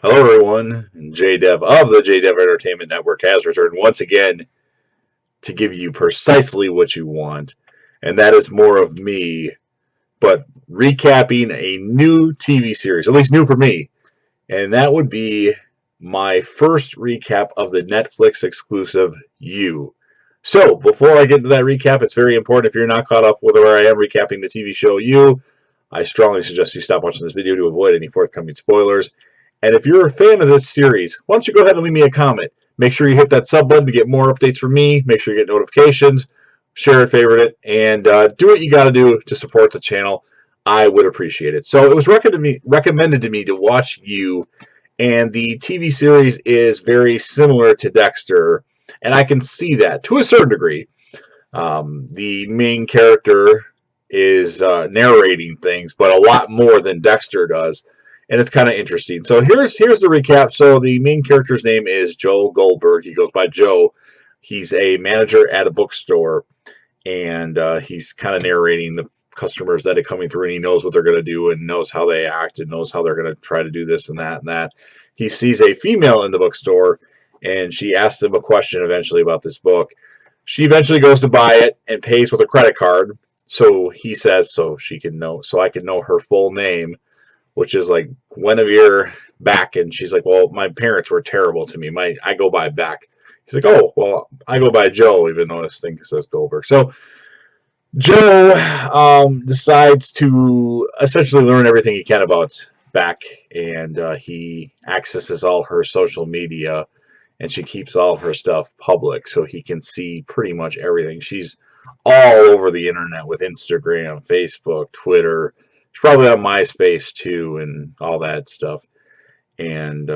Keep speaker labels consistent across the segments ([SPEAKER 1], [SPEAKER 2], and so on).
[SPEAKER 1] Hello, everyone. JDev of the JDev Entertainment Network has returned once again to give you precisely what you want, and that is more of me, but recapping a new TV series, at least new for me, and that would be my first recap of the Netflix exclusive You. So, before I get into that recap, it's very important if you're not caught up with where I am recapping the TV show You, I strongly suggest you stop watching this video to avoid any forthcoming spoilers. And if you're a fan of this series, why don't you go ahead and leave me a comment? Make sure you hit that sub button to get more updates from me. Make sure you get notifications, share it, favorite it, and do what you got to do to support the channel. I would appreciate it. So it was recommended to me to watch You, and the TV series is very similar to Dexter, and I can see that to a certain degree. The main character is narrating things, but a lot more than Dexter does, and it's kind of interesting. So here's the recap. So the main character's name is Joe Goldberg. He goes by Joe. He's a manager at a bookstore, and he's kind of narrating the customers that are coming through, and he knows what they're going to do and knows how they act and knows how they're going to try to do this and that and that. He sees a female in the bookstore, and she asks him a question eventually about this book. She eventually goes to buy it and pays with a credit card. So he says, so I can know her full name, which is like Guinevere Beck. And she's like, well, my parents were terrible to me. I go by Beck. He's like, oh, well, I go by Joe, even though this thing says Goldberg. So Joe decides to essentially learn everything he can about Beck, and he accesses all her social media, and she keeps all of her stuff public so he can see pretty much everything. She's all over the internet with Instagram, Facebook, Twitter. She's probably on MySpace too, and all that stuff. And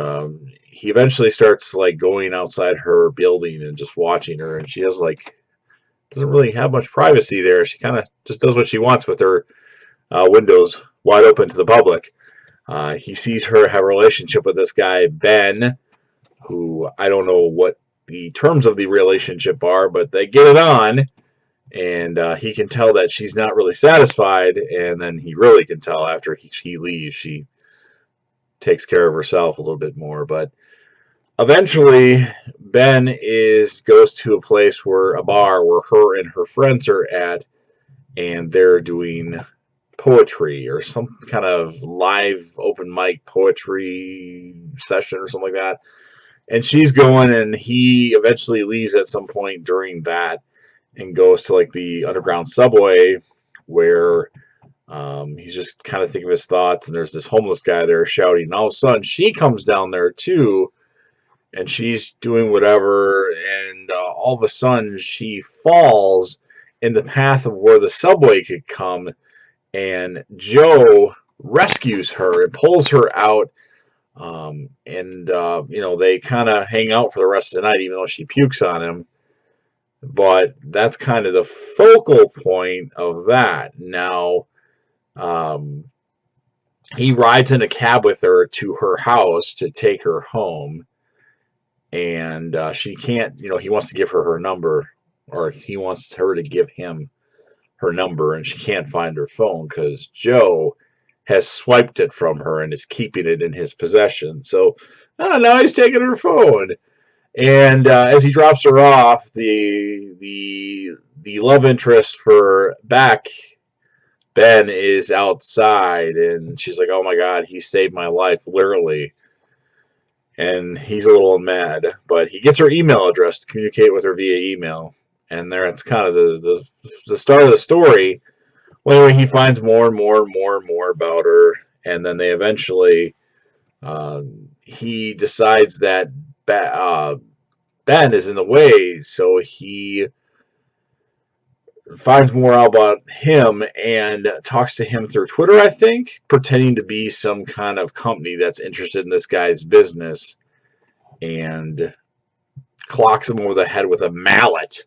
[SPEAKER 1] he eventually starts like going outside her building and just watching her, and she has like doesn't really have much privacy there. She kind of just does what she wants with her windows wide open to the public. He sees her have a relationship with this guy Ben, who I don't know what the terms of the relationship are, but they get it on, and he can tell that she's not really satisfied, and then he really can tell after she leaves. She takes care of herself a little bit more, but eventually Ben goes to a bar where her and her friends are at, and they're doing poetry or some kind of live open mic poetry session or something like that. And she's going, and he eventually leaves at some point during that and goes to like the underground subway where he's just kind of thinking of his thoughts, and there's this homeless guy there shouting, and all of a sudden she comes down there too, and she's doing whatever, and all of a sudden she falls in the path of where the subway could come, and Joe rescues her and pulls her out. They kind of hang out for the rest of the night, even though she pukes on him. But that's kind of the focal point of that. Now, he rides in a cab with her to her house to take her home. And she can't, he wants to give her number, or he wants her to give him her number, and she can't find her phone because Joe has swiped it from her and is keeping it in his possession. So now he's taking her phone. And as he drops her off, the love interest for Beck, Ben, is outside, and she's like, "Oh my God, he saved my life, literally." And he's a little mad, but he gets her email address to communicate with her via email, and it's kind of the start of the story. Well, anyway, he finds more and more and more and more about her, and then they eventually he decides that Ben is in the way, so he finds more out about him and talks to him through Twitter, I think, pretending to be some kind of company that's interested in this guy's business, and clocks him over the head with a mallet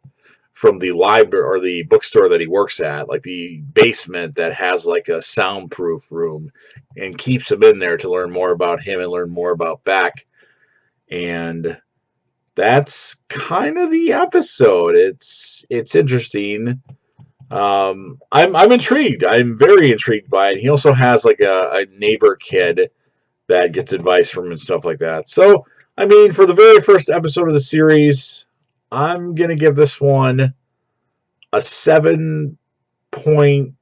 [SPEAKER 1] from the library or the bookstore that he works at, like the basement that has like a soundproof room, and keeps him in there to learn more about him and learn more about Beck. And that's kind of the episode. It's interesting. I'm intrigued. I'm very intrigued by it. He also has like a neighbor kid that gets advice from and stuff like that. So, I mean, for the very first episode of the series, I'm going to give this one a 7 point.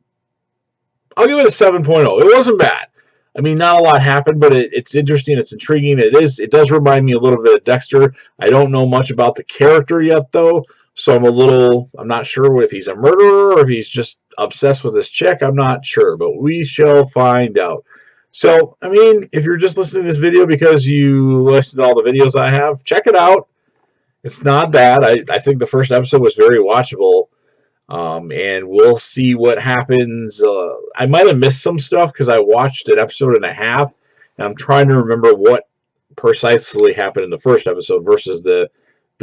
[SPEAKER 1] I'll give it a 7.0. It wasn't bad. I mean, not a lot happened, but it's interesting. It's intriguing. It does remind me a little bit of Dexter. I don't know much about the character yet, though. So I'm not sure if he's a murderer or if he's just obsessed with this chick. I'm not sure, but we shall find out. So, I mean, if you're just listening to this video because you listened to all the videos I have, check it out. It's not bad. I think the first episode was very watchable. And we'll see what happens. I might have missed some stuff because I watched an episode and a half, and I'm trying to remember what precisely happened in the first episode versus the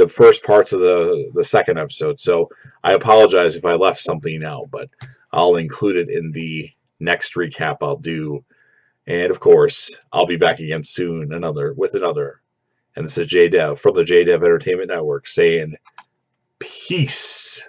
[SPEAKER 1] first parts of the second episode. So I apologize if I left something out, but I'll include it in the next recap I'll do. And of course, I'll be back again soon with another. And this is J Dev from the J Dev Entertainment Network saying peace.